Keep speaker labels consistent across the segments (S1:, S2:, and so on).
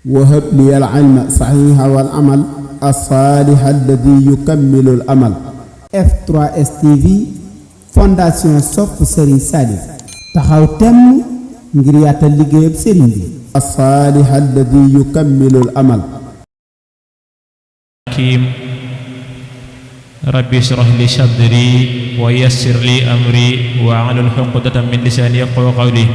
S1: وهب لي العلم صحيح والعمل الصالح الذي يكمل الأمل. F3S TV fondation sopp Serigne Saliou taxaw temm ngir yaatal liggéeyub Serigne bi. الصالح الذي يكمل الأمل.
S2: ربي اشرح لي صدري ويسر لي أمري واحلل عقدة من لساني يفقهوا قولي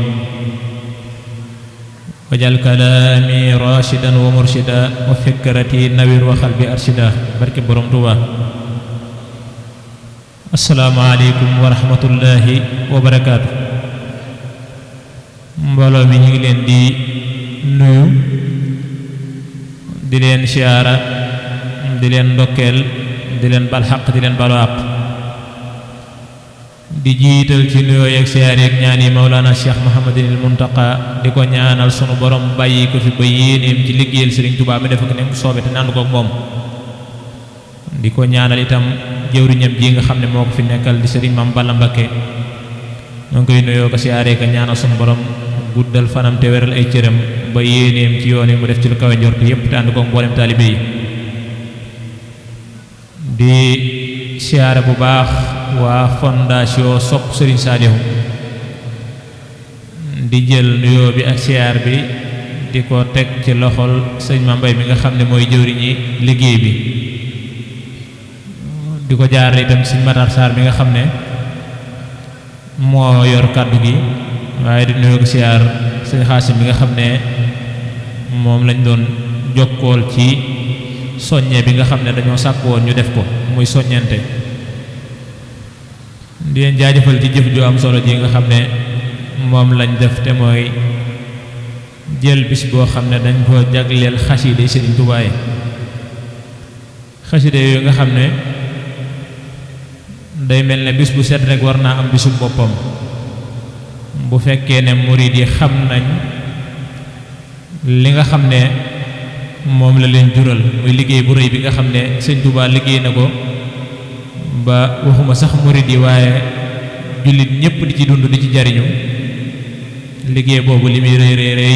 S2: واجعل كلامي راشدا ومرشدا وفكرتي نوير وقلبي أرشدا. barke Borom Tuuba. assalaamu aleykum wa rahmatullahi wa barakaatu. mbooloo mi ñu ngi leen di nuyu di leen siyaara di leen ndokkeel di leen bal xaq di leen balu àq di jiital ci nuyoo yeeg siyaar yeeg ñaan yi Mawlana Cheikh Mouhamadinil Muntaqa di ko ñaanal sunu borom bàyyi ko fi ba yéeneem ci liggéeyal Serigne Touba mi def ko ne mu soobe te nànd ko ak moom. di ko ñaanal itam jëwriñam ji nga xam ne moo ko fi nekkal di Serigne Mame Balla Mbacké ñoo ngi koy nuyoo ko siyaaree ko ñaanal sunu borom guddal fanam te wéral ay cëram ba yéeneem ci yoon yi mu def ci lu kawe njort yépp te ànd ko mboolem taalibe yi. di siyaare bu baax waa fondation sopp Serigne Saliou di jël nuyoo bi ak siyaar bi di ko teg ci loxol sëñ Mambay mi nga xam ne mooy jëwriñi liggéey bi di ko jaarale itam sëñ Matar Sarr mi nga xam ne moo yor kàddu gi waaye di nuyoo ko siyaar sëñ Xaasim mi nga xam ne moom lañ doon jokkool ci soññe bi nga xam ne dañoo sàkk woon ñu def ko muy soññante di leen jaajëfal ci jëf ju am solo ji nga xam ne moom lañ def te mooy jël bis boo xam ne dañ ko jagleel xaside Serigne Touba yi xaside yooyu nga xam ne day mel ne bis bu set rek war naa am bisu boppam bu fekkee ne murid yi xam nañ li nga xam ne moom la leen jural muy liggéey bu rëy bi nga xam ne sëñ Touba liggéey na ko ba waxuma sax murid yi waaye jullit ñépp di ci dund di ci jariñu liggéey boobu li muy rëy rëy rëy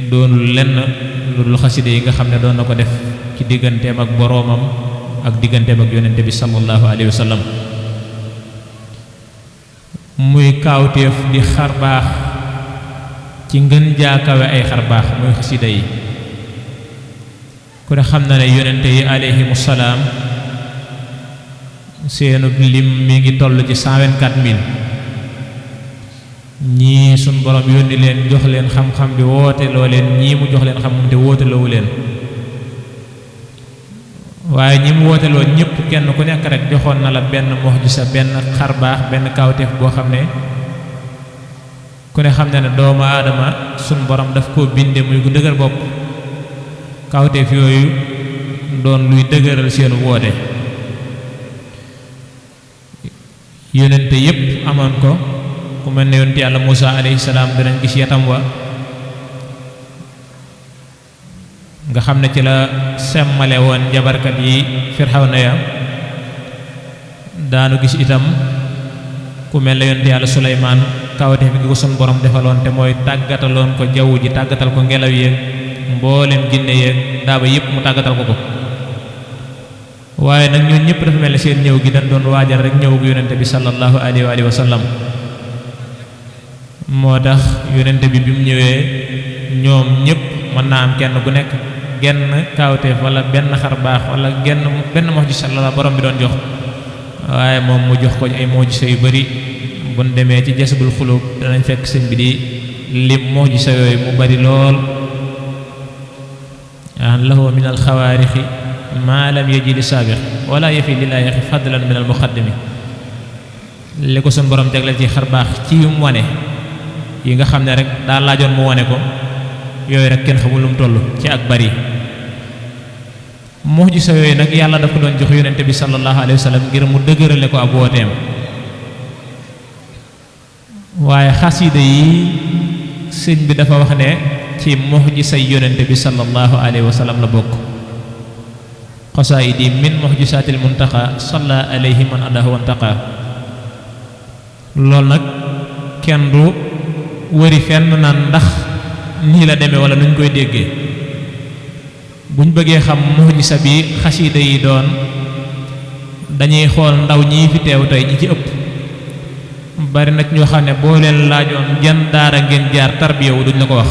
S2: doonul lenn lu dul xaside yi nga xam ne doon na ko def ci digganteem ak boroomam ak digganteem ak yonente bi sallallahu alayhi wa sallam muy kaawteef di xar baax ci ngën jaakawe ay xar baax muy xasida yi ku ne xam na ne yonente yi alayhimu salaam seenu lim mi ngi toll ci 124 000 ñii suñ borom yónni leen jox leen xam-xam bi woote loo leen ñii mu jox leen xam-xam te woote loowu leen waaye ñi mu woote loo ñëpp kenn ku nekk rek joxoon na la benn mu'jiza benn xar baax benn kawteef boo xam ne ku ne xam ne ne doomu aadama suñ borom daf koo binde muy gu dëgër bopp kawteef yooyu doon luy dëgëral seenu woote yonente yépp amoon ko ku mel ne yonent yàlla Muusa alayhi salaam danañ gis yatam wa nga xam ne ci la semmale woon jabarkat yi Firawna ya daanu gis itam ku mel ne yonent yàlla Suleymaan kawteef gi ko sun borom defaloon te mooy tàggataloon ko jaww ji tàggatal ko ngelaw yeeg mboolem jinne yeeg daaba yépp mu tàggatal ko ko waaye nag ñun ñëpp dafa mel ne seen ñëw gi dañ doon waajal rek ñëw gu yonente bi sallallahu alayhi wa sallam moo tax yonente bi mu ñëwee ñoom ñëpp mën naa am kenn ku nekk genn kaawteef wala benn xar baax wala benn mu'jiza la borom bi doon jox waaye moom mu jox ko ay mu'jiza yu bari buñ demee ci jasbul xulub danañ fekk sëñ bi di lim mu'jiza yooyu mu bari lool lahu min alxawaarixi maa lam yaji li saabiq wala yafi lillaahi fadlan min al muqaddimi li ko suñ borom jagleel ci xar baax ci yu mu wane yi nga xam ne rek daa laajoon mu wane ko yooyu rek kenn xamul lu mu toll ci ak bari mu'jiza yooyu nag yàlla daf ko doon jox yonente bi sallallahu alayhi wa sallam ngir mu dëgërale ko ab wooteem waaye xasida yi sëñ bi dafa wax ne ci mu'jiza yonente bi sallallahu alayhi wa sallam la bokk qasaidi min mu'jizatil muntaqa salla alayhi man adahu wantaqa loolu nag kenn du wëri fenn naan ndax nii la demee wala nuñ koy déggee buñ bëggee xam mu'jiza bi xasida yi doon dañuy xool ndaw ñii fi teew tey ñi ci ëpp bari nag ñoo xam ne boo leen laajoon jan daara ngeen jaar tarbiyawu duñ la ko wax.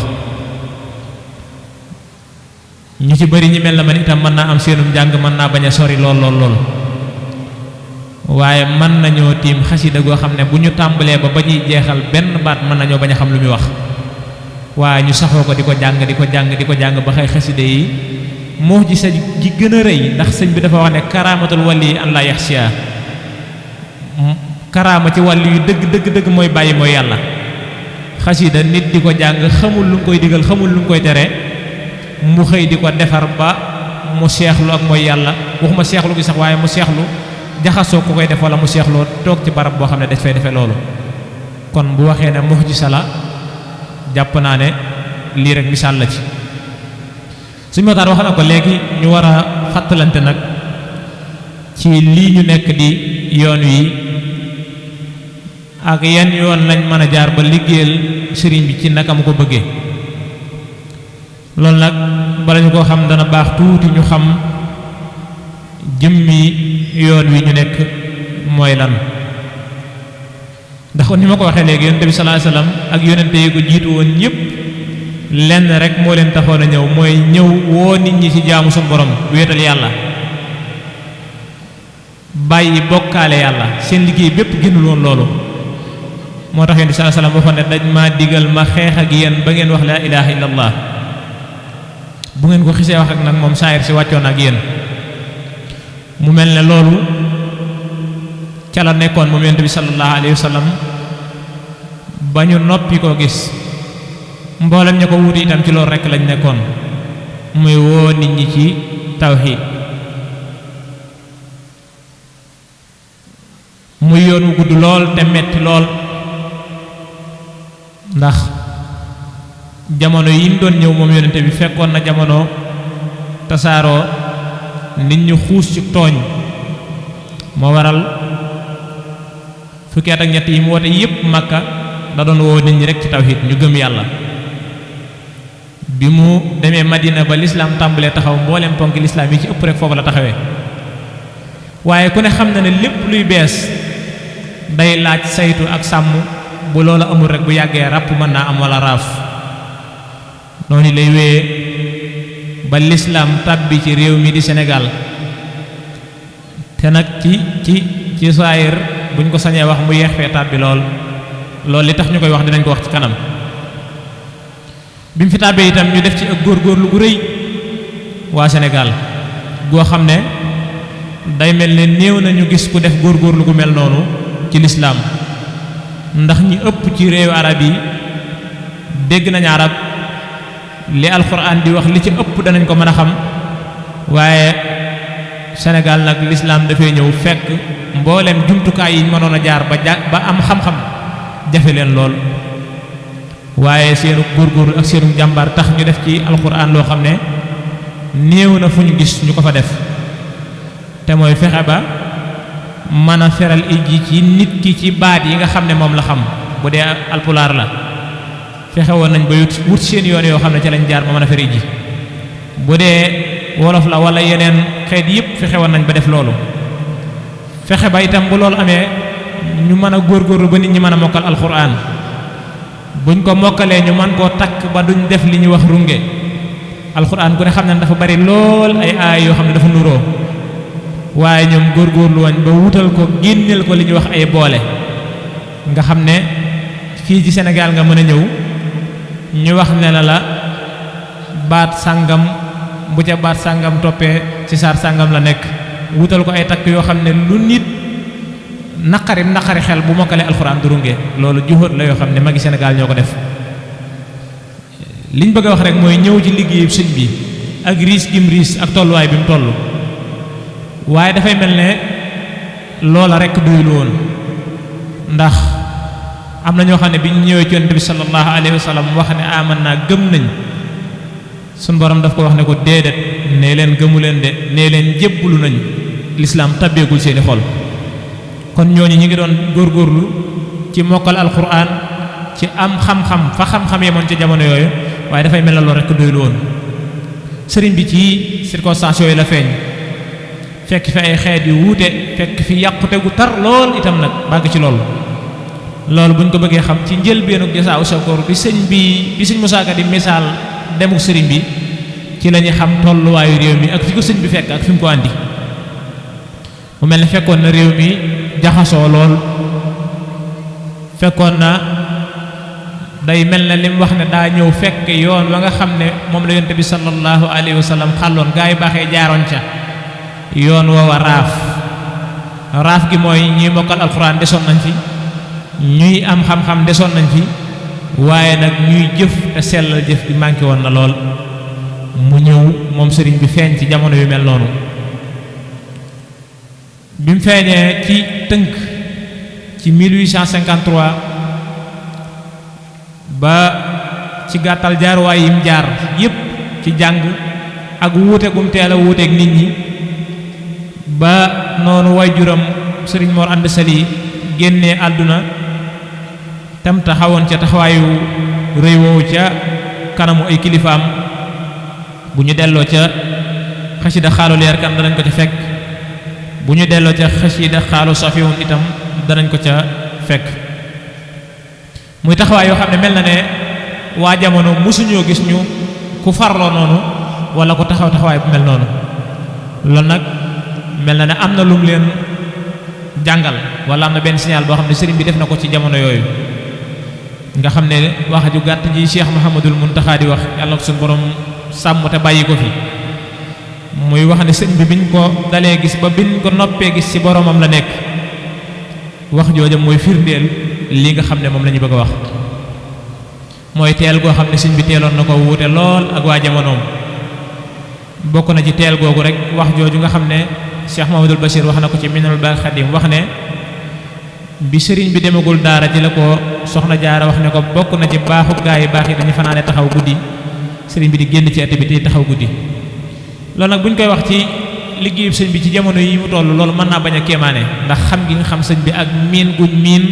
S2: ñu ci bari ñi mel na man itam mën naa am seenum njàng mën naa bañ a sori lool waaye mën nañoo tiim xasida goo xam ne bu ñu tàmbalee ba ñuy jeexal benn baat mën nañoo bañ a xam lu muy wax waaye ñu saxoo ko di ko jàng ba xëy xasida yi mu'jiza gi gën a rëy ndax sëñ bi dafa wax ne karaamatul wali an la yaxsiya karaama ci wàllu yu dëgg mooy bàyyi mooy yàlla. xasida nit di ko jàng xamul lu mu koy digal xamul lu mu koy tere mu xëy di ko defar ba mu seexlu ak mooy yàlla waxuma seexlu gi sax waaye mu seexlu jaxasoo ku koy def wala mu seexloo toog ci barab boo xam ne daf fay defee loolu. kon bu waxee ne mu'jiza la jàpp naa ne lii rek misaal la ci. suñu waxtaan wax na ko léegi ñu war a fàttalante nag ci lii ñu nekk di yoon wi ak yan yoon lañ mën a jaar ba liggéeyal sëriñ bi ci naka mu ko bëggee. loolu nag bala ñu koo xam dana baax tuuti ñu xam jëmmi yoon wi ñu nekk mooy lan. ndax ni ma ko waxee léegi yonent bi sallallahu alayhi wasallam ak yonente yi ko jiitu woon ñëpp lenn rek moo leen taxoon a ñëw mooy ñëw woo nit ñi ci jaamu suñu borom wéetal yàlla bàyyi bokkaale yàlla seen liggéey bépp génnul woon loolu. moo tax yonent bi sallallahu alayhi wasallam waxoon ne dañ maa digal ma xeex ak yéen ba ngeen wax laa ilaha illallah bu ngeen ko xisee wax ak nag moom saayir si wàccoon ak yéen. mu mel ne loolu ca la nekkoon moom yonent bi sallallahu alayhi wasallam ba ñu noppi koo gis mboolem ña ko wuti itam ci loolu rekk lañ nekkoon muy woo nit ñi ci tawxiid muy yoon wu gudd lool te metti lool ndax jamono yi mu doon ñëw moom yonente bi fekkoon na jamono tasaaroo nit ñu xuus ci tooñ moo waral fukki at ak ñett yi mu woote yépp Makka da doon woo nit ñi rek ci tawxiid ñu gëm yàlla. bi mu demee Madina ba lislaam tàmbalee taxaw mbooleem ponk lislaam yi ci ëpp rek foofu la taxawee waaye ku ne xam na ne lépp luy bees day laaj saytu ak sàmm bu loola amul rek bu yàggee ràpp mën naa am wala raaf. noonu lay wéyee ba lislaam tàbbi ci réew mi di Sénégal te nag ci saayir buñ ko sañee wax mu yeex fee tàbbi loolu li tax ñu koy wax dinañ ko wax ci kanam. bi mu fi tàbbee itam ñu def ci ak góorgóorlu gu rëy waa Sénégal goo xam ne day mel ne néew nañu gis ku def góorgóorlu gu mel noonu ci lislaam ndax ñi ëpp ci réewu arab yi dégg nañu arab li alxuraan di wax li ci ëpp danañ ko mën a xam waaye Sénégal nag lislaam dafay ñëw fekk mboolem jumtukaay yi mënoon a jaar ba am xam-xam jafe leen lool waaye seenu góorgóorlu ak seenu jàmbaar tax ñu def ci alxuraan loo xam ne néew na fu ñu gis ñu ko fa def te mooy fexe ba mën a feral ijji ci nit ki ci baat yi nga xam ne moom la xam bu dee alpulaar la fexe woon nañ ba wut seen yoon yoo xam ne ca lañ jaar ba mën a fer ijji bu dee wolof la wala yeneen xeet yëpp fexe woon nañ ba def loolu fexe ba itam bu loolu amee ñu mën a góorgóorlu ba nit ñi mën a mokkal alxuraan buñ ko mokkalee ñu mën koo takk ba duñ def li ñuy wax runge alxuraan ku ne xam ne dafa bari lool ay aay yoo xam ne dafa nuroo waaye ñoom góorgóorlu wañ ba wutal ko génneel ko li ñuy wax ay boole nga xam ne fii ci Sénégal nga mën a ñëw ñu wax ne la baat sàngam bu ca baat sàngam toppee ci saar sàngam la nekk wutal ko ay takk yoo xam ne lu nit naqari xel bu mokkalee alxuraan du runge loolu juhóot la yoo xam ne magi Sénégal ñoo ko def liñ bëgg a wax rek mooy ñëw ci liggéeyu sëñ bi ak riis gim riis ak tolluwaay bi mu toll waaye dafay mel ne loola rek duyul woon ndax am na ñoo xam ne bi ñu ñëwee ci yonent bi sallallahu alayhi wa sallam wax ne aman naa gëm nañ suñ borom daf ko wax ne ko déedéet nee leen gëmu leen de nee leen jébbalu nañ lislaam tabbeegul seeni xol kon ñooñu ñi ngi doon góorgóorlu ci mokkal alquran ci am xam-xam fa xam-xam yemoon ci jamono yooyu waaye dafay mel ne loolu rek doyul woon sëriñ bi ci circonstances yooyu la feeñ fekk fi ay xeet yu wuute fekk fi yàqute gu tar lool itam nag bàgg ci loolu buñ ko bëggee xam ci njëlbeenu Jasaawu Shakoor bi sëñ Musaa Ka di misaal demuk sëriñ bi ci la ñuy xam tolluwaayu réew mi ak fi ko sëñ bi fekk ak fi mu ko andi mu mel ne fekkoon na réew mi jaxasoo lool fekkoon na day mel na lim wax ne daa ñëw fekk yoon wa nga xam ne moom la yonent bi sallallahu alayhi wa sallam xàlloon gaa yi baaxee jaaroon ca yoon woowa raaf gi mooy ñuy mokkal alxuraan desoon nañ fi ñuy am xam-xam desoon nañ fi waaye nag ñuy jëf te sellal jëf gi manqué woon na lool mu ñëw moom sëriñ bi feeñ ci jamono yu mel noonu bi mu feeñee ci tënk ci 1853 ba ci gàttal jaaruwaay yim jaar yépp ci jàng ak wuute gum teel a wuuteeg nit ñi ba noonu waajuram sëriñ Mor Anta Sali génnee àdduna tam taxawoon ca taxawaayu rëy woowu ca kanamu ay kilifaam bu ñu delloo ca xasida xaalu leer kan danañ ko ca fekk bu ñu delloo ca xasida xaalu safiyun itam danañ ko ca fekk muy taxawaay yoo xam ne mel na ne waa jamono mosuñoo gis ñu ku farloo noonu wala ku taxaw taxawaay bu mel noonu loolu nag mel na ne am na lum leen jàngal wala am na benn signal boo xam ne sëriñ bi def na ko ci jamono yooyu nga xam ne wax ju gàtt ji Cheikh Mouhamadul Muntaxa di wax yàlla ko suñu borom sàmm te bàyyi ko fi muy wax ne sëñ bi biñ ko dalee gis ba biñ ko noppee gis ci boromam la nekk wax jooja mooy firndeel li nga xam ne moom la ñu bëgg a wax mooy teel goo xam ne sëñ bi teeloon na ko wuute lool ak waa jamonoom bokk na ci teel googu rek wax jooju nga xam ne Cheikh Mamadou Bachir wax na ko ci Minanul Baaqil Xadiim wax ne bi sëriñ bi demagul daara ji la ko soxna jaara wax ne ko bokk na ci baaxu gaa yi baax yi dañu fanaane taxaw guddi sëriñ bi di génn ci ëtt bi te taxaw guddi loolu nag bu ñu koy wax ci liggéeyu sëñ bi ci jamono yi mu toll loolu mën naa bañ a kéemaane ndax xam gi nga xam sëñ bi ak miin guñ miin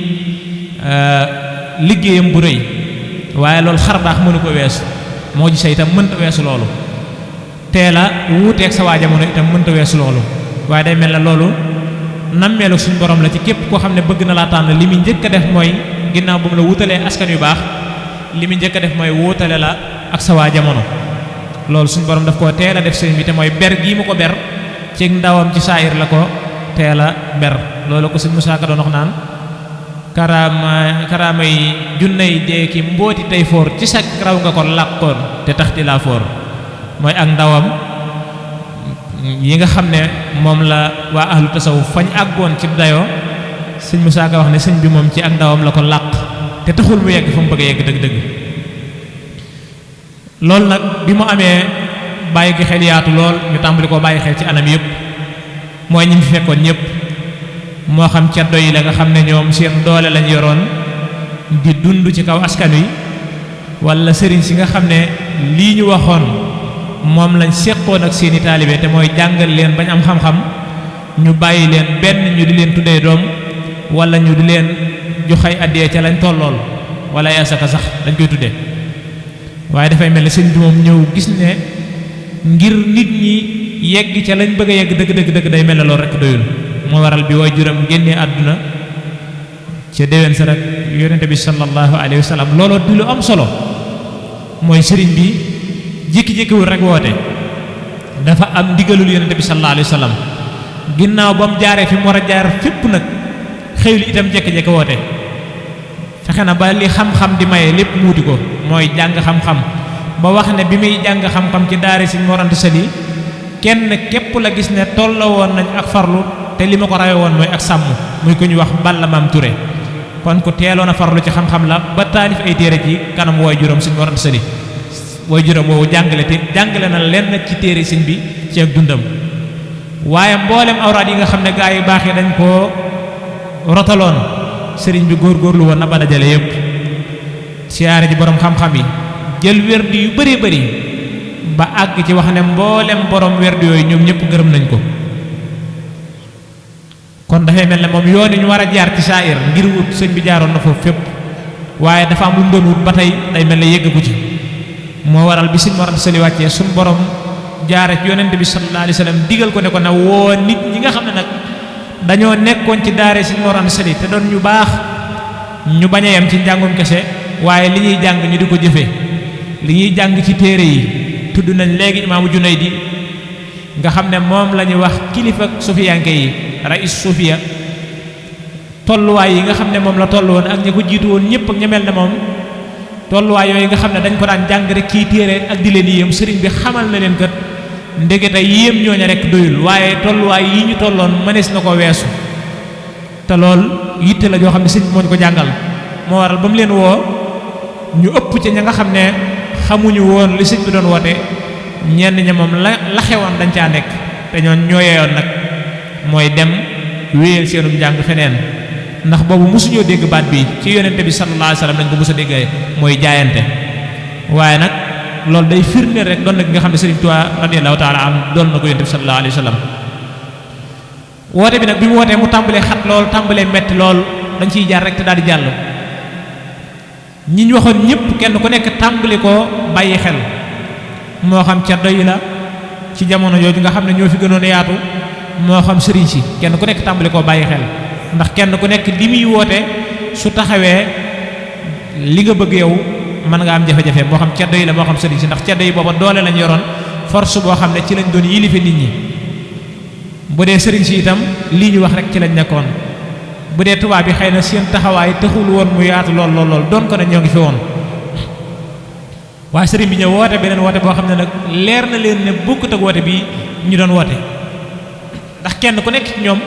S2: liggéeyam bu rëy waaye loolu xar baax mënu ko weesu moo ji sa itam mënta weesu loolu teel a wuuteeg sa waa jamono itam mënta weesu loolu waaye day mel na loolu nammeelu suñ borom la ci képp koo xam ne bëgg na laa tànn li muy njëkk a def mooy ginnaaw bu mu la wutalee askan yu baax li muy njëkk a def mooy wutale la ak sa waa jamono loolu suñ borom daf koo teel a def sëñ bi te mooy ber gii mu ko ber ci ndawam ci saayir la ko teel a ber loolu ko sëñ Musaa Ka doon wax naan karaama yi junnay dee ki mbooti tey foor ci sag raw nga ko làqoon te tax di laa foor mooy ak ndawam yi nga xam ne moom la waa ahlu tasawuf fañ àggoon ci dayoo sëñ Musaa Ka wax ne sëñ bi moom ci ak ndawam la ko làq te taxul mu yegg fa mu bëgg a yegg dëgg-dëgg loolu nag bi mu amee bàyyi gi xel yaatu lool ñu tàmbali koo bàyyi xel ci anam yëpp mooy ñi fi fekkoon ñëpp moo xam ceddo yi la nga xam ne ñoom seen doole lañ yoroon di dund ci kaw askan wi wala sëriñ si nga xam ne lii ñu waxoon moom lañ séqoon ak seeni taalibe te mooy jàngal leen bañ am xam-xam ñu bàyyi leen benn ñu di leen tuddee doom wala ñu di leen joxay addee ca lañ tollool wala yaasaka sax dañ koy tuddee waaye dafay mel ne sëñ bi moom ñëw gis ne ngir nit ñi yegg ca lañ bëgg a yegg dëgg day mel ne loolu rek doyul moo waral bi waajuram génnee àdduna ca déwén sa rek yonente bi sallallahu alayhi wa sallam looloo di lu am solo mooy sëriñ bi jékki-jékkiwul rek woote dafa am ndigalul yonente bi sallallahu alayhi wa sallam ginnaaw ba mu jaaree fi mu war a jaar fépp nag xëyul itam jékki-jékki woote fexe na ba li xam-xam di maye lépp muuti ko mooy jàng xam-xam ba wax ne bi muy jàng xam-xam ci daara Sëriñ Mor Anta Sali kenn képp la gis ne tolloo woon nañ ak farlu te li ma ko rawe woon mooy ak sàmm muy ko ñu wax Balla Maam Touré kon ku teeloon a farlu ci xam-xam la ba taalif ay téere ci kanam wooy juróom Sëriñ Mor Anta Sali wooy juróom woowu jàngale na lenn ci téere sëñ bi ci ak dundam waaye mboolem awraat yi nga xam ne gaa yi baax yi dañ koo rotaloon sëriñ bi góorgóorlu woon na ba dajale yépp siyaare ji borom xam-xam yi jël werd yu bari bari ba àgg ci wax ne mboolem borom werd yooyu ñoom ñëpp gërëm nañ ko kon dafay mel ne moom yoon yi ñu war a jaar ci saayir ngir wut sëñ bi jaaroon na foofu fépp waaye dafa am lu mu doon wut ba tey day mel ne yëggagu ci moo waral bi Sëñ Mor Anta Sali wàccee suñ borom jaare ci yonent bi sallallahu alayhi wasallam digal ko ne ko na woo nit ñi nga xam ne nag dañoo nekkoon ci daare Sëriñ Mor Anta Sali te doon ñu baax ñu bañ a yem ci njàngum kese waaye li ñuy jàng ñu di ko jëfe li ñuy jàng ci téere yi tudd nañ léegi imaamu Junaydi nga xam ne moom la ñuy wax kilifa sufiyanke yi rais sufiya tolluwaay yi nga xam ne moom la toll woon ak ñi ko jiitu woon ñëpp ak ña mel ne moom tolluwaay yooyu nga xam ne dañ ko daan jàng rek kii téere ak di leen yéem sëriñ bi xamal na leen kat ndekete yéem ñooña rek doyul waaye tolluwaay yi ñu tolloon mënees na ko weesu te lool yitte la joo xam ne sëriñ bi moo ñu ko jàngal moo waral ba mu leen woo ñu ëpp ci ña nga xam ne xamuñu woon li sëriñ bi doon woote ñenn ña moom la xewoon dañ caa nekk te ñoon ñoo yeeyoon nag mooy dem wéyal seenum njàng feneen ndax boobu mosuñoo dégg baat bi ci yonente bi sallallahu alayhi wasallam dañ ko mos a déggee mooy jaayante waaye nag loolu day firndeel rek doon na ki nga xam ne Sëriñ Tuubaa radiyallahu taala am doon na ko yonente bi sallallahu alayhi wasallam woote bi nag bi mu wootee mu tàmbalee xat lool tàmbalee metti lool dañ ciy jaar rek te daal di jàll ñi ñu waxoon ñëpp kenn ku nekk tàmbali koo bàyyi xel moo xam ceddo yi la ci jamono jooju nga xam ne ñoo fi gënoon a yaatu moo xam sëriñ si kenn ku nekk tàmbali koo bàyyi xel ndax kenn ku nekk li muy woote su taxawee li nga bëgg yow mën nga am jafe-jafe moo xam ceddo yi la moo xam sëriñ si ndax ceddo yi booba doole lañ yoroon force boo xam ne ci lañ doon yilife nit ñi bu dee sëriñ si itam lii ñu wax rek ci lañ nekkoon bu dee tubaab bi xëy na seen taxawaay taxul woon mu yaatu lool lool lool doon ko ne ñoo ngi fi woon waaye sëriñ bi ñëw woote beneen woote boo xam ne nag leer na leen ne bokkut ak woote bi ñu doon woote ndax kenn ku nekk ci ñoom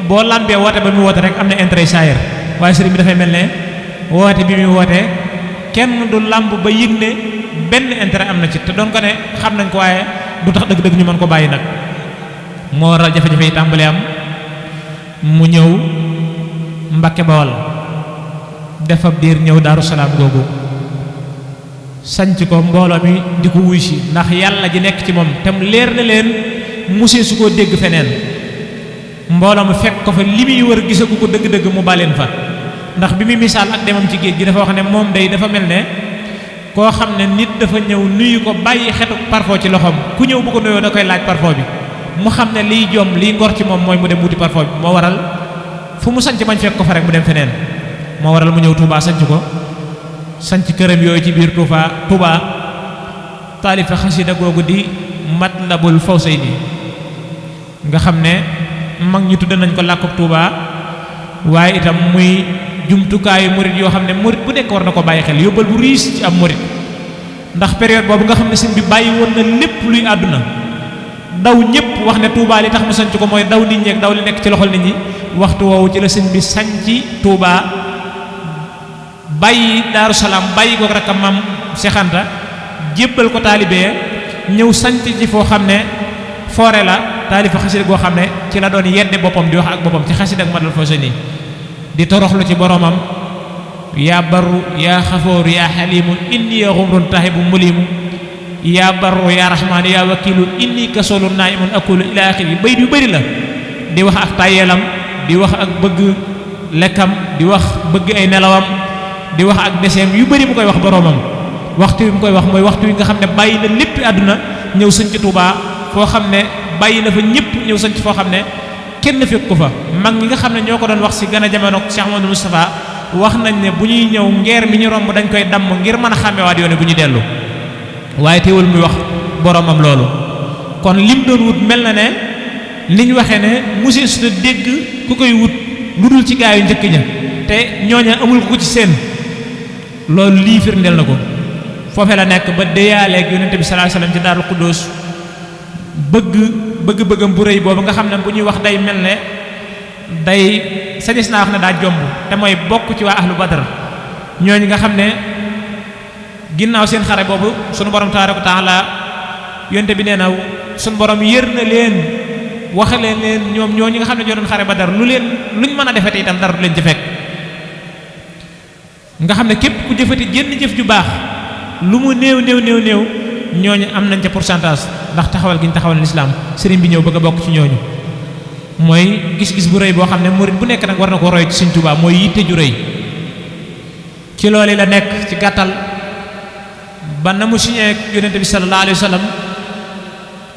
S2: boo lambee woote ba muy woote rek am na intérêt saayir waaye sëriñ bi dafay mel ne woote bi muy wootee kenn du lamb ba yëg ne benn intérêt am na ci te doon ko ne xam nañ ko waaye du tax dëgg-dëgg ñu mën ko bàyyi nag moo waral jafe-jafe yi tàmbalee am mu ñëw Mbakke Bawal def ab diir ñëw Daaru Salaam googu sanc ko mbooloo mi di ko wuy si ndax yàlla ji nekk ci moom te mu leer na leen musee su koo dégg feneen mbooloo mu fekk ko fa li muy wër gisagu ko dëgg-dëgg mu baleen fa ndax bi muy misaal ak demam ci géej gi dafa wax ne moom day dafa mel ne koo xam ne nit dafa ñëw nuyu ko bàyyi xetu parfum ci loxoom ku ñëw bu ko nuyoo da koy laaj parfum bi mu xam ne liy jom liy ngor ci moom mooy mu dem wuti parfum bi moo waral fu mu sanc bañ fekk ko fa rek mu dem feneen moo waral mu ñëw Touba sanc ko sanc këram yooyu ci biir Touba taalifa xasida googu di Matlabul Fawzayni nga xam ne mag ñi tudd nañ ko làkkub Touba waaye itam muy jumtukaayu murit yoo xam ne murit bu nekk war na ko bàyyi xel yóbbal bu riis ci am murit ndax période boobu nga xam ne sëñ bi bàyyi woon na lépp luy àdduna daw ñëpp wax ne Touba li tax mu sanc ko mooy daw nit ñi ak daw li nekk ci loxol nit ñi waxtu woowu ci la sëñ bi sanci Touba bàyyi Daaru Salaam bàyyi ko rakam maam Seex Anta jébbal ko taalibe ñëw sanc ci foo xam ne foore la taalifa xasida goo xam ne ci la doon yedde boppam di wax ak boppam ci xasida ak Matlabul Fawzayni di toroxlu ci boromam yaa barru yaa xafooru yaa xalimu inni ya xumrun tahibu mulimu yaa barru yaa rahmaanu yaa wakilu inni kasolu naimun akulu ila axiri bay yu bëri la di wax ak tàyyeelam di wax ak bëgg lekkam di wax bëgg ay nelawam di wax ak deseem yu bëri mu koy wax boromam waxtu wi mu koy wax mooy waxtu wi nga xam ne bàyyi na lépp àdduna ñëw sëñ ci Touba foo xam ne bàyyi na fa ñëpp ñëw sëñ ci foo xam ne kenn fekk ko fa mag ñi nga xam ne ñoo ko doon wax si gën a jamono Cheikh Mamadou Moustapha wax nañ ne bu ñuy ñëw ngeer mi ñu romb dañ koy damm ngir mën a xàmmewaat yoone bu ñu dellu waaye teewul muy wax boromam loolu kon lim doon wut mel na ne ni ñu waxee ne monsieur su dégg ku koy wut lu dul ci gaa yu njëkk ña te ñooña amul ko ci seen loolu lii firndeel na ko foofee la nekk ba déyaaleeg yonente bi sallallahu alayhi wasallam ci Daarul Qudus bëgg-bëggam bu rëy boobu nga xam ne bu ñuy wax day mel ne day sañis naa wax ne daa jomb te mooy bokk ci waa ahlu badar ñooñu nga xam ne ginnaaw seen xare boobu sunu borom tabaaraka wa taala yonte bi nee na sunu borom yër na leen waxe leen ñoom ñooñu nga xam ne ñoo doon xare badar luñ mën a defete itam dara du leen ci fekk nga xam ne képp ku jëfati jënn jëf ju baax lu mu néew ñooñu am nañ ca pourcentage ndax taxawal gi ñu taxawal lislaam sëriñ bi ñëw bëgg a bokk ci ñooñu mooy gis-gis bu rëy boo xam ne murid bu nekk nag war na ko roy ci Sëriñ Tuubaa mooy yitte ju rëy ci loolu la nekk ci gàttal ba na mu signé ak yonente bi sallallahu alayhi wa sallam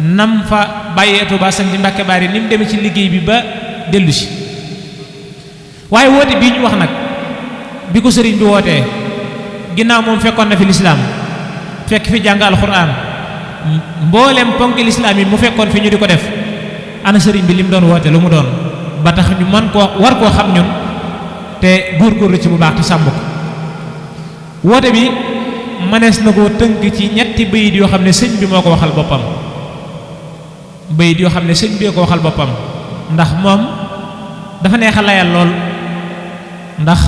S2: nam fa bàyyee Tuubaa sañ ci Mbàkke Baari ni mu demee ci liggéey bi ba dellu si waaye woote bii ñu wax nag bi ko sëriñ bi wootee ginnaaw moom fekkoon na fi lislaam fekk fi jàng alxuraan mboolem ponki lislaam yi mu fekkoon fi ñu di ko def ana sëriñ bi li mu doon woote lu mu doon ba tax ñu man koo war koo xam ñun te góorgóorlu ci bu baax te sàmm ko woote bi mënees na koo tënk ci ñetti bayit yoo xam ne sëñ bi moo ko waxal boppam bayit yoo xam ne sëñ bee ko waxal boppam ndax moom dafa neex a layal lool ndax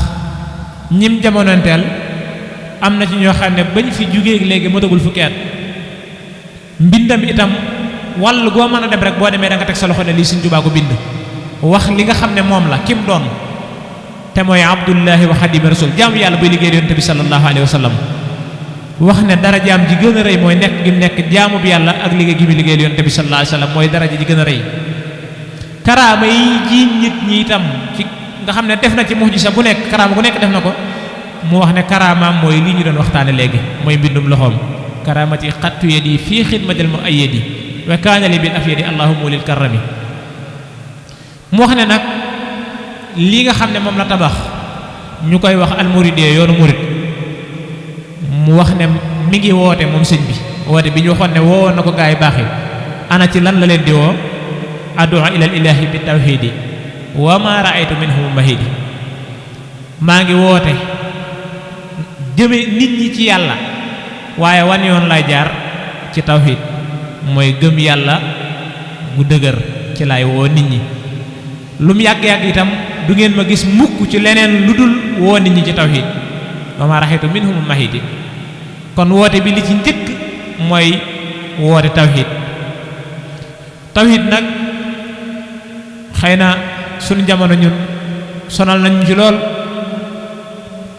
S2: ñim jamonoonteel am na ci ñoo xam ne bañ fi jugee léegi matagul fukki at mbindam itam wàll goo mën a dem rek boo demee da nga teg sa loxo ne lii Sëñ Tuubaa ko bind wax li nga xam ne moom la kim doon te mooy abdullahi wa xadimi rasul jaamu yàlla buy liggéey yonent bi sallallahu alayhi wa sallam wax ne darajaam ji gën a rëy mooy nekk gi nekk jaamu bi yàlla ak liggéey gi mu liggéey yonent bi sallallahu alayhi wa sallam mooy daraja ji gën a rëy karaama yi ji nit ñi itam ci nga xam ne def na ci muxjisa bu nekk karaama bu nekk def na ko mu wax ne karaamaam mooy lii ñu doon waxtaane léegi mooy mbindum loxoom karaamati xattu yadi fii xidmatil mu ayyadi wa kaana li bil afyadi allahumma lil karami mu wax ne nag lii nga xam ne moom la tabax ñu koy wax almuridee yoonu murid mu wax ne mi ngi woote moom sëñ bi woote bi ñu waxoon ne woowoon na ko gaa yi baax yi ana ci lan la leen di woo addu'a ilal ilahi bi tawhidi wa ma ra'aytu minhum mahidi maa ngi woote jëme nit ñi ci yàlla waaye wan yoon lay jaar ci tawhid mooy gëm yàlla bu dëgër ci lay woo nit ñi lu mu yàgg-yàgg itam du ngeen ma gis mukk ci leneen lu dul woo nit ñi ci tawhid wa ma ra'aytu minhum mahidi kon woote bi li ci njëkk mooy woote tawhid tawhid nag xëy na suñu jamono ñun sonal nañ ci lool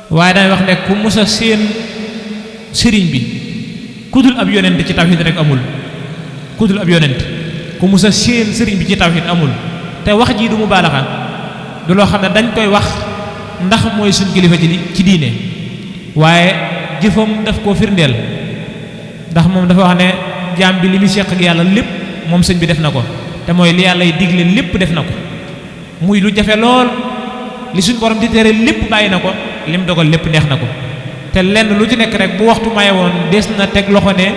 S2: waaye damay wax ne ku musa seen sëriñ bi ku dul ab yonent ci tawhid rek amul ku dul ab yonent ku musa seen sëriñ bi ci tawhid amul te wax jii du mu baalaxa du loo xam ne dañ koy wax ndax mooy suñ kilifa ci diine waaye jëfam daf koo firndeel ndax moom dafa wax ne jaam bi li muy seq ak yàlla lépp moom sëñ bi def na ko te mooy li yàlla y digle lépp def na ko muy lu jafe lool li suñ borom di tere lépp bàyyi na ko lim dogal lépp neex na ko te lenn lu ci nekk rek bu waxtu maye woon des na teg loxo ne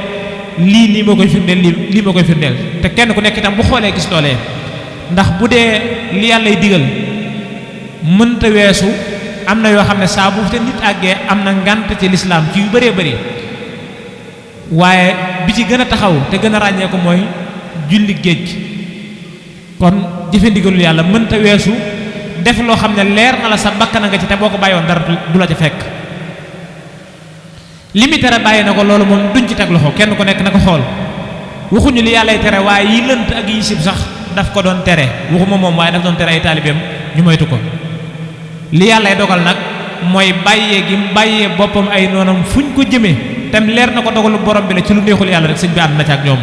S2: lii moo koy firndeel lii moo koy firndeel te kenn ku nekk itam bu xoolee gis loolee ndax bu dee li yàlla y digal mënta weesu am na yoo xam ne saa bu te nit àggee am na ngànt ci lislaam ci yu bëree bëri waaye bi ci gën a taxaw te gën a ràññee ko mooy julli géej kon jëfe ndigalul yàlla mënta weesu def loo xam ne leer na la sa bakkan nga ci te boo ko bàyyi woon dara du la ca fekk li mu tere bàyyi na ko loolu moom duñ ci teg loxo kenn ku nekk na ko xool waxuñu li yàllay tere waaye yi lënt ak yi sib sax daf ko doon tere waxuma moom waaye daf doon tere ay taalibeem ñu moytu ko li yàllay dogal nag mooy bàyyee gi mu bàyyee boppam ay noonam fuñ ko jëmee tam leer na ko dogalu borom bi la ci lu neexul yàlla rek sëñ bi ànd na ci ak ñoom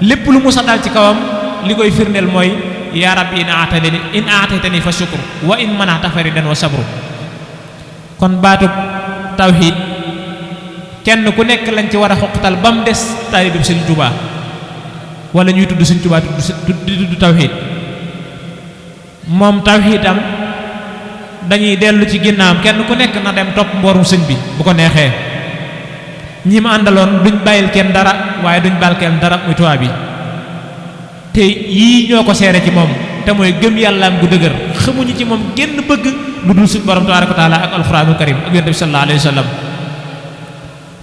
S2: lépp lu musa dal ci kawam li koy firndeel mooy yaa rabbi in aataytani fa shukru wa in mana'ta faridan wa sabru kon baatub tawhid kenn ku nekk lañ ci war a xoqatal ba mu des taalibe bi Sëñ Tuubaa wala ñuy tudd Sëñ Tuubaa tudd tawhid moom tawhidam dañuy dellu ci ginnaawam kenn ku nekk na dem topp mboorum sëñ bi bu ko neexee ñi ma àndaloon duñ bàyyil kenn dara waaye duñ baal kenn dara muy tubaab bi te yii ñoo ko seere ci moom te mooy gëm yàllaam gu dëgër xamuñu ci moom génn bëgg lu dul suñ borom tabaaraka wa taala ak alxuraanul karim ak yonent bi sallallahu alayhi wa sallam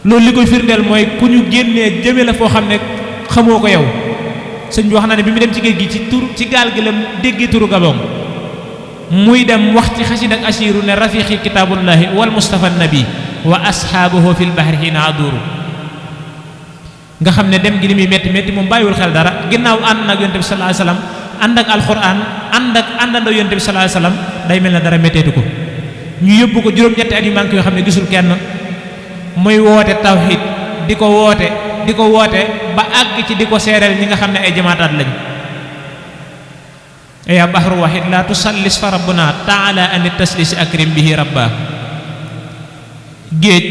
S2: loolu li koy firndeel mooy ku ñu génnee jëme la foo xam ne xamoo ko yow sëñ bi wax na ne bi mu dem ci géej gi ci gaal gi la déggee turu Gabon muy dem wax ci xasid ak asiru ne rafiqi kitaabullahi wal mustafa nabi wa ashaabuhu fil bahri hina aduru nga xam ne dem gi li muy métti métti moom bàyyiwul xel dara ginnaaw ànd nag yonent bi sallallahu alayhi wasallam ànd ak alquran àndandoo yonent bi sallallahu alayhi wasallam day mel ne dara métteetu ko ñu yóbbu ko juróom-ñetti at yu manqué yoo xam ne gisul kenn muy woote tawhid di ko woote ba àgg ci di ko seereel ñi nga xam ne ay jamaataat lañ ya bahru wahid la tusallis fa rabbuna taala an taslis akrim bihi rabba géej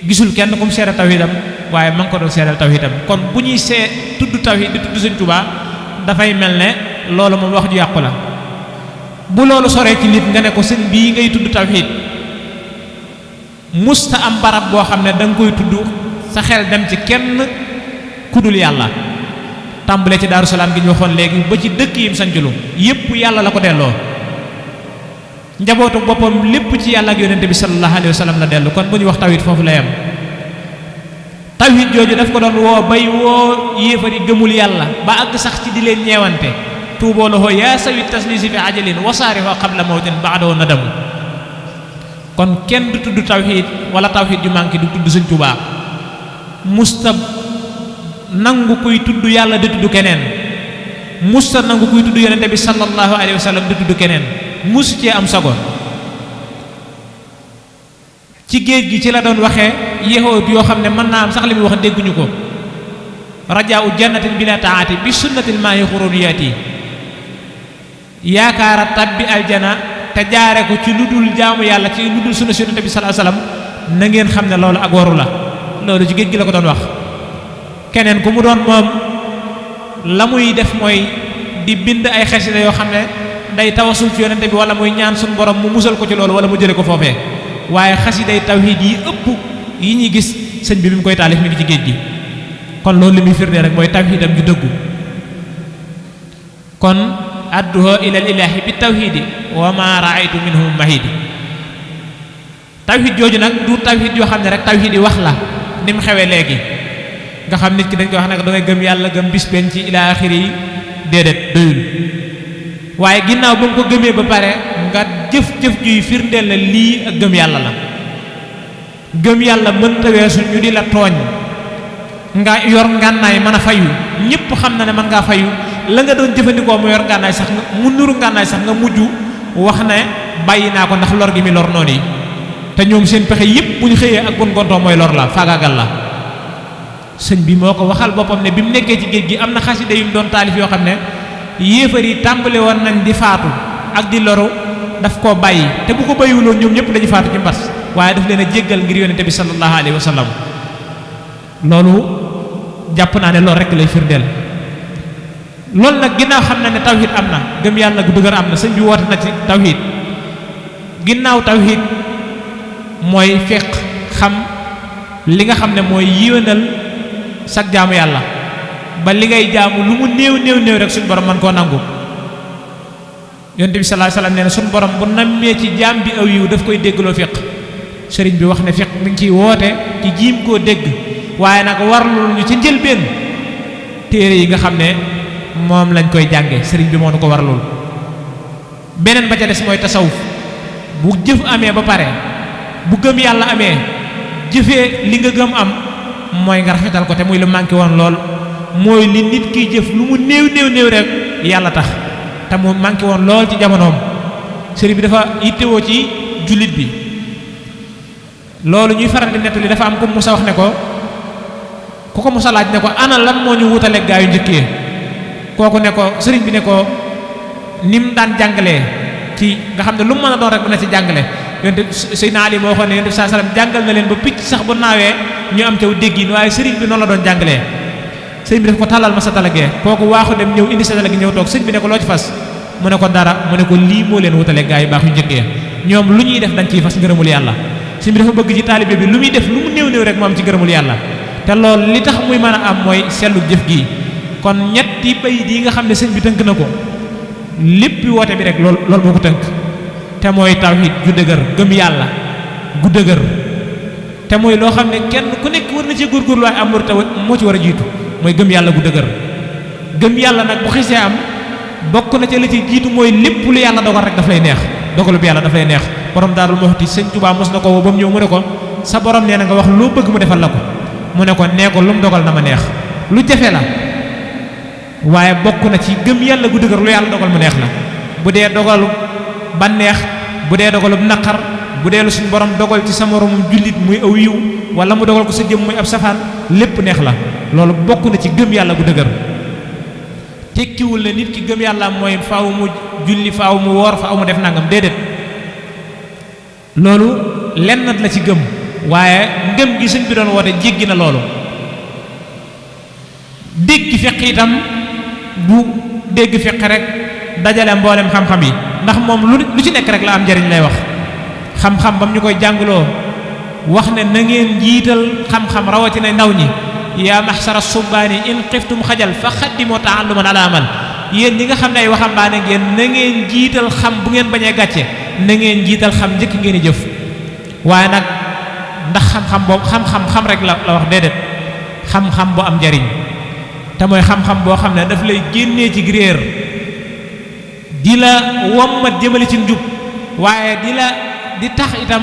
S2: gisul kenn kum seere tawhidam waaye ma ngi ko doon seedal tawhidam kon bu ñuy tudd tawhid di tudd Sëñ Tuubaa dafay mel ne loolu moom wax ju yàqu la bu loolu soree ci nit nga ne ko sëñ bii ngay tudd tawhid musta am barab boo xam ne da nga koy tudd sa xel dem ci kenn kudul yàlla tàmbale ci Daaru Salaam gi ñu waxoon léegi ba ci dëkk yim sanculu yépp yàlla la ko delloo njabootu boppam lépp ci yàlla ak yonente bi sallallahu alayhi wa sallam la dellu kon bu ñu wax tawhid foofu la yam tawhid jooju daf ko doon woo bay woo yéefari gëmul yàlla ba àgg sax ci di leen ñeewante tuuboo la hoo yaa sawi taslisi fi ajalin wasaarihoo qabla mawtin ba'dahu nadamu kon kenn du tudd tawhid wala tawhid ju manqué du tudd Sëñ Tuubaa musta nangu kuy tudd yàlla di tudd keneen musta nangu kuy tudd yonente bi sallallahu alayhi wa sallam di tudd keneen musu cee am sago ci géej gi ci la doon waxee yahuud yoo xam ne mën naa am sax li muy wax dégguñu ko rajaa'u jannatin bila taati bi sunnatil maahi xururiyaati yaakaara tabbi aljana te jaare ko ci lu dul jaamu yàlla ci lu dul sunna si yonente bi sallallahu alayhi wa sallam na ngeen xam ne loolu ak waru la loolu ci géej gi la ko doon wax keneen ku mu doon moom la muy def mooy di bind ay xasida yoo xam ne day tawasul ci yonente bi wala muy ñaan suñu borom mu musal ko ci loolu wala mu jële ko foofee waaye xasiday tawhid yi ëpp yi ñuy gis sëñ bi mu koy taalif mi ngi ci géej gi kon loolu li muy firnde rek mooy tawhidam ju dëggu kon adduha ilal ilahi bi tawhidi wa ma raaytu minhum mahidi tawhid jooju nag du tawhid yoo xam ne rek tawhid yi wax la ni mu xewee léegi nga xam nit ki dañ koy wax nag da ngay gëm yàlla gëm bis benn ci ila axiri yi déedéet doyul waaye ginnaaw ba nga ko gëmee ba pare nga jëf-jëf juy firndeel na lii ak gëm yàlla la gëm yàlla mënta weesu ñu di la tooñ nga yor ngànnaay mën a fayu ñépp xam na ne mën ngaa fayu la nga doon jëfandikoo mu yor ngànnaay sax mu nuru ngànnaay sax nga mujj wax ne bàyyi naa ko ndax lor gi mi lor noonu yi te ñoom seen pexe yépp bu ñu xëyee ak bun gontoo mooy lor la faagaagal la sëñ bi moo ko waxal boppam ne bi mu nekkee ci géej gi am na xasida yu mu doon taalif yoo xam ne yéefar yi tàmbale woon nañ di faatu ak di loru daf koo bàyyi te bu ko bàyyiwuloon ñoom ñëpp dañu faatu ci mbas waaye daf leen a jéggal ngir yonente bi sallallahu alayhi wa sallam loolu jàpp naa ne loolu rek lay firndeel loolu nag ginnaaw xam na ne tawhid am na gëm yàlla gu dëgër am na sëñ bi woote na ci tawhid ginnaaw tawhid mooy fiq xam li nga xam ne mooy yéwénal sag jaamu yàlla ba li ngay jaamu lu mu néew néew néew rek suñu borom man koo nangu yonent bi sallallahu alayhi wasallam nee na suñu borom bu nammee ci jaam bi aw yiw daf koy déggloo fiq sëriñ bi wax ne fiq mi ngi ciy woote ci jiim koo dégg waaye nag warlul ñu ci njëlbeen téere yi nga xam ne moom lañ koy jànge sëriñ bi moo nu ko warlul beneen ba ca des mooy tasawuf bu jëf amee ba pare bu gëm yàlla amee jëfee li nga gëm am mooy nga rafetal ko te muy lu manqué woon lool mooy li nit kiy jëf lu mu néew néew néew rek yàlla tax te mu manqué woon lool ci jamonoom sëriñ bi dafa yittewoo ci jullit bi loolu ñuy faral di nettali dafa am ku musa wax ne ko ku ko musa laaj ne ko ana lan moo ñu wutale gaa yu njëkkee kooku ne ko sëriñ bi ne ko ni mu daan jàngalee ci nga xam ne lu mu mën a doon rek bu ne ci jàngale yonte Seydina Ali moo waxoon ne yonte bi sallallahu alayhi wasallam jàngal na leen ba picc sax bu naawee ñu am caw déggin waaye sëriñ bi noonu la doon jàngalee sëriñ bi daf ko tàllal ma sa talagee kooku waaxu dem ñëw indi sa talagi ñëw toog sëriñ bi ne ko loo ci fas mu ne ko dara mu ne ko lii moo leen wutale gaa yu baax yu njëkkee ñoom lu ñuy def dañ ciy fas ngërëmul yàlla sëriñ bi dafa bëgg ci taalibe bi lu muy def lu mu néew néew rek mu am ci ngërëmul yàlla te loolu li tax muy mën a am mooy sellu jëf gii kon ñetti bayit yi nga xam ne sëriñ bi tënk na ko lépp woote bi rek loolu moo ko tënk te mooy tawhid ju dëgër gëm yàlla gu dëgër te mooy loo xam ne kenn ku nekk war na ci góorgóorlu waaye am te moo ci war a jiitu mooy gëm yàlla gu dëgër gëm yàlla nag bu xisee am bokk na ca la ci jiitu mooy lépp lu yàlla dogal rek daf lay neex dogalu bi yàlla daf lay neex borom Daaru Muxti sëñ Tuubaa mos na ko woo ba mu ñëw mu ne ko sa borom nee na nga wax loo bëgg mu defal la ko mu ne ko nee ko lu mu dogal na ma neex lu jafe la waaye bokk na ci gëm yàlla gu dëgër lu yàlla dogal mu neex la bu dee dogalu banneex bu dee dogalu naqar bu dee lu suñu borom dogal ci sa moromum jullit muy aw yiw wala mu dogal ko sa jëm muy ab safaan lépp neex la loolu bokk na ci gëm yàlla gu dëgër tekkiwul ne nit ki gëm yàlla mooy faaw mu julli faaw mu woor faaw mu def nangam déedéet loolu lennat la ci gëm waaye ngëm gi sëñ bi doon woote jéggi na loolu dégg fiq itam bu dégg fiq rek dajale mboolem xam-xam yi ndax moom lu ci nekk rek la am njariñ lay wax xam-xam bam ñu koy jàngloo wax ne na ngeen jiital xam-xam rawatina ndaw ñi yaa mahsara subbaani in xiftum xajal fa xaddimoo taalluman ala amal yéen ñi nga xam ne ay waxambaane ngeen na ngeen jiital xam bu ngeen bañee gàcce na ngeen jiital xam njëkk ngeen di jëf waaye nag ndax xam-xam boobu xam rek la wax déedéet xam-xam bu am njariñ te mooy xam-xam boo xam ne daf lay génnee ci réer di la wommat jëmale ci njub waaye di tax itam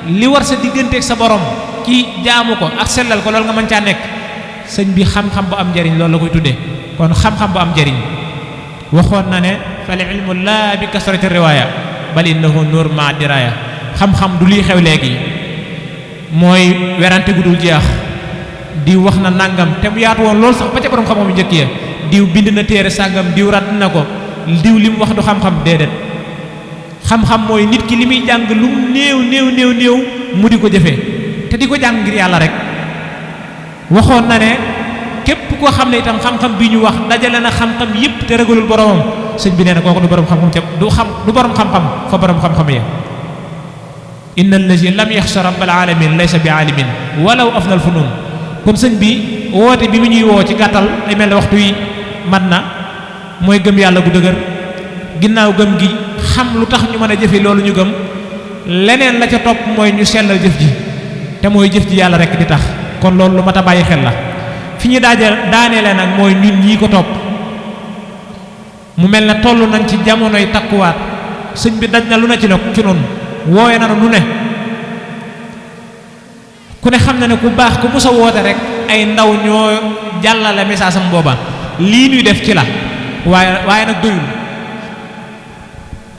S2: li war sa digganteeg sa borom ci jaamu ko ak sellal ko loolu nga mën caa nekk sëñ bi xam-xam bu am njariñ loolu la koy tuddee kon xam-xam bu am njariñ waxoon na ne fal ilmu laa bi kasrati riwaaya bal innahu nuur ma diraya xam-xam du lii xew léegi mooy werante gu dul jeex diw wax na nangam te mu yaatu woon loolu sax ba ca borom xam-xam yu njëkk ya diw bind na téere sàngam diw radd na ko diw li mu wax du xam-xam déedéet xam-xam mooy nit ki li muy jàng lu néew mu di ko jëfee te di ko jàng ngir yàlla rek waxoon na ne képp koo xam ne itam xam-xam bi ñu wax dajale na xam-xam yépp te ragalul boromam sëñ bi nee na kooku du borom xam-xam te du borom xam-xam fa borom xam-xam ya inna allazi lam yaxsha rabbal alamin laysa bi alimin walaw afnal funun kon sëñ bi woote bi mu ñuy woo ci gàttal day mel ne waxtu yi mat na mooy gëm yàlla gu dëgër ginnaaw gëm gi xam lu tax ñu mën a jëfe loolu ñu gëm leneen la ca topp mooy ñu sellal jëf ji te mooy jëf ji yàlla rek di tax kon loolu lu mat a bàyyi xel la fi ñu daaneele nag mooy ñun ñii ko topp mu mel ne toll nañ ci jamonoy takkuwaat sëñ bi daj na lu ne ci noonu wooye na nu ne ku ne xam na ne ku baax ku mës a woote rek ay ndaw ñoo jàllale message am booba lii ñuy def ci la waaye nag doyul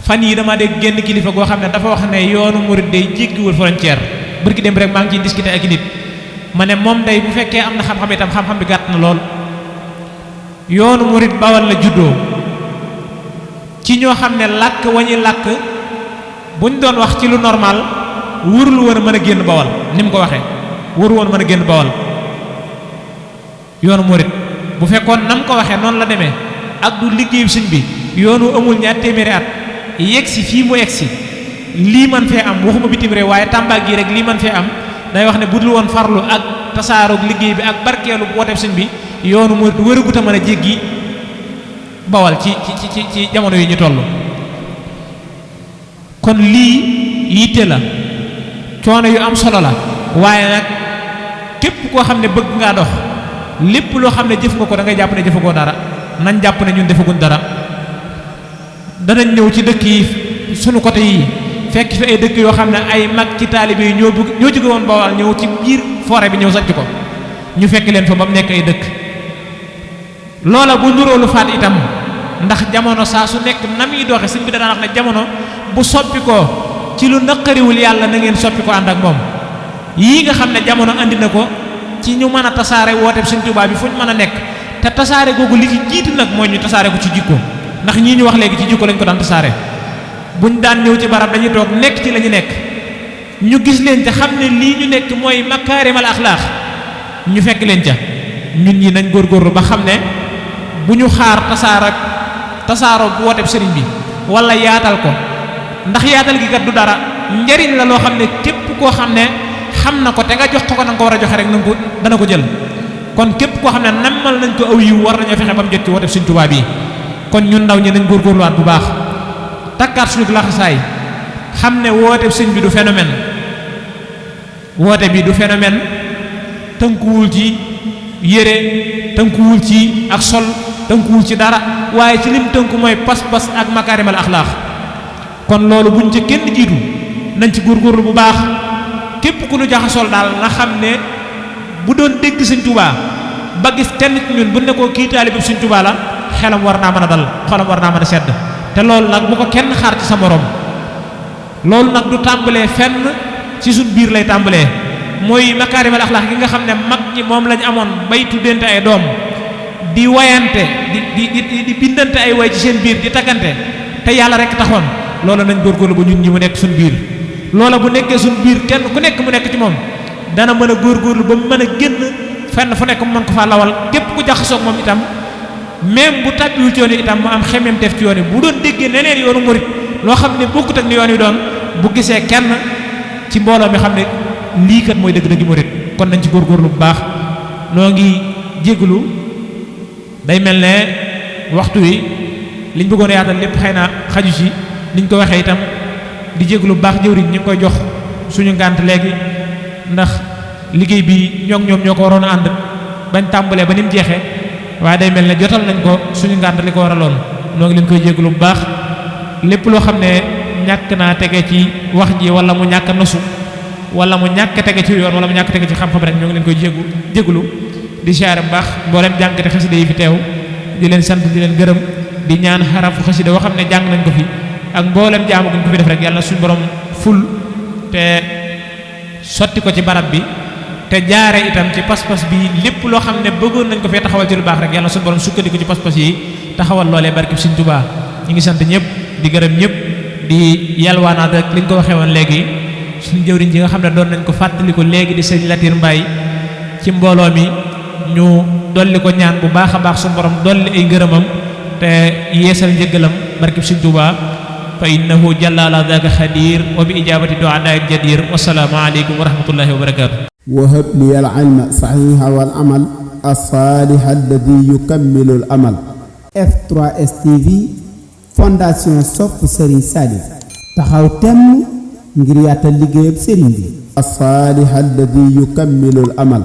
S2: fan yi dama dégg génn kilifa goo xam ne dafa wax ne yoonu murid day jéggiwul frontière bërki dem rek maa ngi ciy discuter ak nit ma ne moom day bu fekkee am na xam-xam itam xam-xam bi gàtt na lool yoonu murid Bawal la juddoo ci ñoo xam ne làkk wañi làkk buñ doon wax ci lu normal wurul woon a mën a génn Bawal ni mu ko waxee wurul woon mën a génn Bawal yoonu murid bu fekkoon nam ko waxee noonu la demee ak du liggéeyu sëñ bi yoonu amul ñaar téeméeri at yegg si fii mu yegg si lii man fee am waxuma bitim réew waaye Tamba gii rek lii man fee am day wax ne bu dul woon farlu ak tasaaroog liggéey bi ak barkeelu wooteeb sëñ bi yoonu murid wëragut a mën a jéggi Bawal ci jamono yi ñu toll kon lii yitte la coono yu am solo la waaye nag képp koo xam ne bëgg ngaa dox lépp loo xam ne jëf nga ko da ngay jàpp ne jëfagoo dara nañ jàpp ne ñun defaguñ dara danañ ñëw ci dëkk yi sunu côté yi fekk fi ay dëkk yoo xam ne ay mag ci taalibe yi ñoo jóge woon Bawal ñëw ci biir forêt bi ñëw sanc ko ñu fekk leen fa ba mu nekk ay dëkk loola bu nuróolu faat itam ndax jamono saa su nekk na muy doxe sëñ bi dana wax ne jamono bu soppi ko ci lu naqariwul yàlla na ngeen soppi ko ànd ak moom yii nga xam ne jamono andi na ko ci ñu mën a tasaare wooteeb sëñ Tuubaa bi fu ñu mën a nekk te tasaare googu li ci jiitu nag mooy ñu tasaare ko ci jikko ndax ñii ñu wax léegi ci jikko lañ ko daan tasaare buñ daan ñëw ci barab dañuy toog nekk ci la ñu nekk ñu gis leen te xam ne lii ñu nekk mooy makaarimal axlaax ñu fekk leen ca ñun ñi nañ góorgóorlu ba xam ne bu ñu xaar tasaaroo bu wooteeb sëriñ bi wala yaatal ko ndax yaatal gi kat du dara njariñ la loo xam ne képp koo xam ne xam na ko te nga jox ko na nga ko war a joxe rek dana ko jël kon képp koo xam ne nammal nañ ko aw yiw war nañoo fexe ba mu jot ci wooteeb sëriñ Tuubaa bi kon ñun ndaw ñi nañ góorgóorluwaat bu baax takkaat suñu laxasaay xam ne wooteeb sëñ bi du phénomène woote bi du phénomène tënkuwul ci yére tënkuwul ci ak sol tënkuwul ci dara waaye ci lim tënku mooy pas-pas ak makaarimal axlaax kon loolu buñ ca kenn jiitu nañ ci góorgóorlu bu baax képp ku nu jaxasool daal nga xam ne bu doon dégg sëñ Tuubaa ba gis kenn ci ñun bu ne ko kii taalibe sëñ Tuubaa la xelam war naa mën a dal xolam war naa mën a sedd te loolu nag bu ko kenn xaar ci sa morom loolu nag du tàmbalee fenn ci suñ biir lay tàmbalee mooy makaarimal axlaax gi nga xam ne mag ñi moom lañ amoon bay tuddante ay doom di wayante di bindante ay way ci seen biir di taggante te yàlla rek taxoon loola nañ góorgóorlu ba ñun ñi mu nekk suñ biir loola bu nekkee suñ biir kenn ku nekk mu nekk ci moom dana mën a góorgóorlu ba mu mën a génn fenn fu nekk mu mën ko faa lawal képp ku jaxasoog moom itam même bu tàbbiwul ci yoon yi itam mu am xemmeem def ci yoon yi bu doon déggee neneen yoonu murit loo xam ne bokkut ak ni yoon yi doon bu gisee kenn ci mbooloo mi xam ne lii kat mooy dëgg-dëgg murit kon nañ ci góorgóorlu bu baax noo ngi jégalu day mel ne waxtu wi liñ bëggoon a yaatal lépp xëy na xaju ci niñ ko waxee itam di jégalu bu baax jëwriñ ñu ngi koy jox suñu ngànt léegi ndax liggéey bi ñoom ñoo ko waroon a ànd bañ tàmbalee ba ni mu jeexee waaye day mel ne jotal nañ ko suñu ngànt li ko waraloon noo ngi leen koy jégalu bu baax lépp loo xam ne ñàkk naa tege ci wax ji wala mu ñàkk nosu wala mu ñàkk tege ci yoon wala mu ñàkk tege ci xam-xam rek ñoo ngi leen koy jégalu di siyaare bu baax mboolem jàngkati xasida yi fi teew di leen sant di leen gërëm di ñaan xarafu xasida boo xam ne jàng nañ ko fi ak mboolem jaamu guñ ko fi def rek yàlla suñu borom ful te sotti ko ci barab bi te jaare itam ci pas-pas bi lépp loo xam ne bëggoon nañ ko fee taxawal ci lu baax rek yàlla suñu borom sukkandiku ci pas-pas yi taxawal loolee barkib Sëriñ Tuubaa ñu ngi sant ñëpp di gërëm ñëpp di yalwaanaat rek li nga ko waxee woon léegi suñu jëwriñ ji nga xam ne doon nañ ko fàttaliku léegi di sëñ Latir Mbaye ci mbooloo mi ñu dolli ko ñaan bu baax a baax suñu borom dolli ay ngërëmam te yeesal njëggalam barkib Sëriñ Tuubaa fa innahu jàllaala daaka xadir wa bi ijabati du'a daak jadir wasalaamu aleykum wa rahmatullahi wa barakatu
S1: wahab li al ilma saxiixa wal amal as-saaliha alladi yukammilu al amal F3S TV fondation sopp Serigne Saliou taxaw temm ngir yaatal liggéeyab Serigne bi as-saaliha alladi yukammilu al amal